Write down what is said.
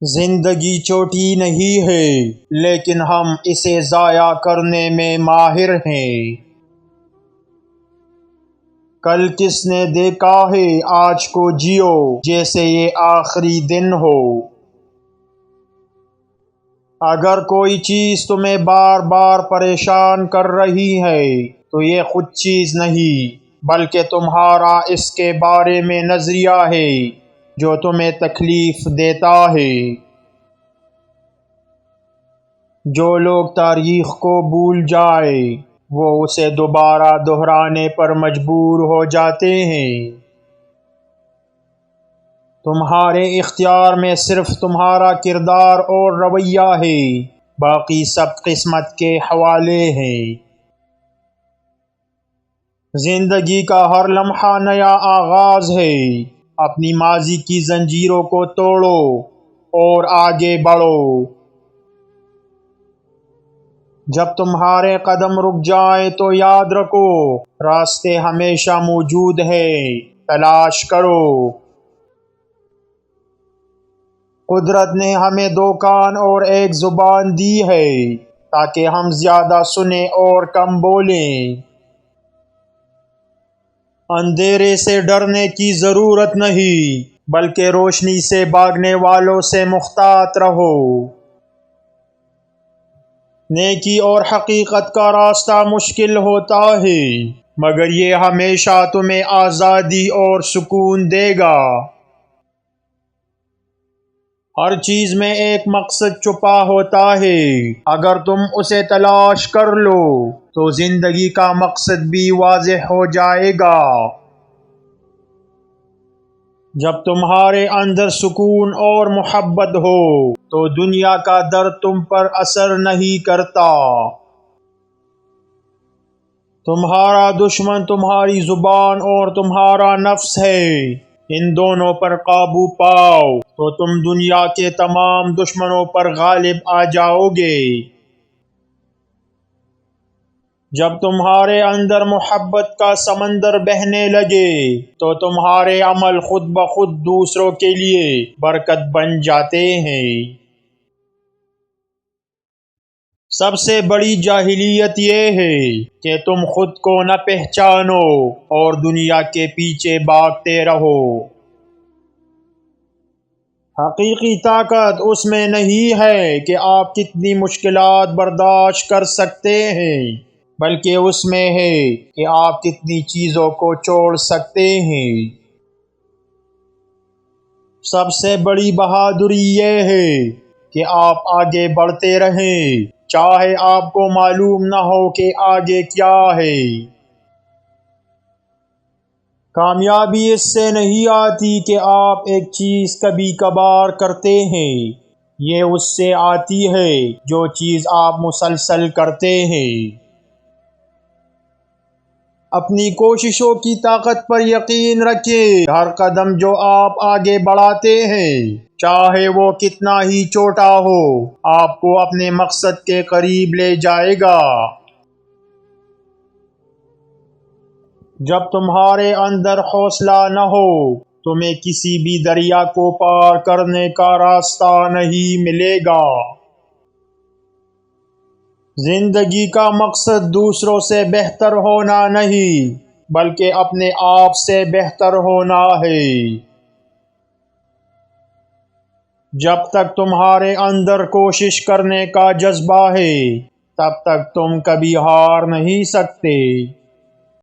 زندگی چھوٹی نہیں ہے لیکن ہم اسے ضائع کرنے میں ماہر ہیں۔ کل کس نے دیکھا ہے آج کو جیو جیسے یہ آخری دن ہو۔ اگر کوئی چیز تمہیں بار بار پریشان کر رہی ہے تو یہ خود چیز نہیں بلکہ تمہارا اس کے بارے میں نظریہ ہے جو تمہیں تکلیف دیتا ہے۔ جو لوگ تاریخ کو بھول جائے وہ اسے دوبارہ دہرانے پر مجبور ہو جاتے ہیں۔ تمہارے اختیار میں صرف تمہارا کردار اور رویہ ہے، باقی سب قسمت کے حوالے ہیں۔ زندگی کا ہر لمحہ نیا آغاز ہے، اپنی ماضی کی زنجیروں کو توڑو اور آگے بڑھو۔ جب تمہارے قدم رک جائیں تو یاد رکھو راستے ہمیشہ موجود ہیں، تلاش کرو۔ قدرت نے ہمیں دو کان اور ایک زبان دی ہے تاکہ ہم زیادہ سنیں اور کم بولیں۔ اندھیرے سے ڈرنے کی ضرورت نہیں بلکہ روشنی سے بھاگنے والوں سے محتاط رہو۔ نیکی اور حقیقت کا راستہ مشکل ہوتا ہے مگر یہ ہمیشہ تمہیں آزادی اور سکون دے گا۔ ہر چیز میں ایک مقصد چھپا ہوتا ہے، اگر تم اسے تلاش کر لو تو زندگی کا مقصد بھی واضح ہو جائے گا۔ جب تمہارے اندر سکون اور محبت ہو تو دنیا کا درد تم پر اثر نہیں کرتا۔ تمہارا دشمن تمہاری زبان اور تمہارا نفس ہے، ان دونوں پر قابو پاؤ تو تم دنیا کے تمام دشمنوں پر غالب آ جاؤ گے۔ جب تمہارے اندر محبت کا سمندر بہنے لگے تو تمہارے عمل خود بخود دوسروں کے لیے برکت بن جاتے ہیں۔ سب سے بڑی جاہلیت یہ ہے کہ تم خود کو نہ پہچانو اور دنیا کے پیچھے بھاگتے رہو۔ حقیقی طاقت اس میں نہیں ہے کہ آپ کتنی مشکلات برداشت کر سکتے ہیں بلکہ اس میں ہے کہ آپ کتنی چیزوں کو چھوڑ سکتے ہیں۔ سب سے بڑی بہادری یہ ہے کہ آپ آگے بڑھتے رہیں چاہے آپ کو معلوم نہ ہو کہ آگے کیا ہے۔ کامیابی اس سے نہیں آتی کہ آپ ایک چیز کبھی کبھار کرتے ہیں، یہ اس سے آتی ہے جو چیز آپ مسلسل کرتے ہیں۔ اپنی کوششوں کی طاقت پر یقین رکھیں، ہر قدم جو آپ آگے بڑھاتے ہیں چاہے وہ کتنا ہی چھوٹا ہو آپ کو اپنے مقصد کے قریب لے جائے گا۔ جب تمہارے اندر حوصلہ نہ ہو تمہیں کسی بھی دریا کو پار کرنے کا راستہ نہیں ملے گا۔ زندگی کا مقصد دوسروں سے بہتر ہونا نہیں بلکہ اپنے آپ سے بہتر ہونا ہے۔ جب تک تمہارے اندر کوشش کرنے کا جذبہ ہے تب تک تم کبھی ہار نہیں سکتے۔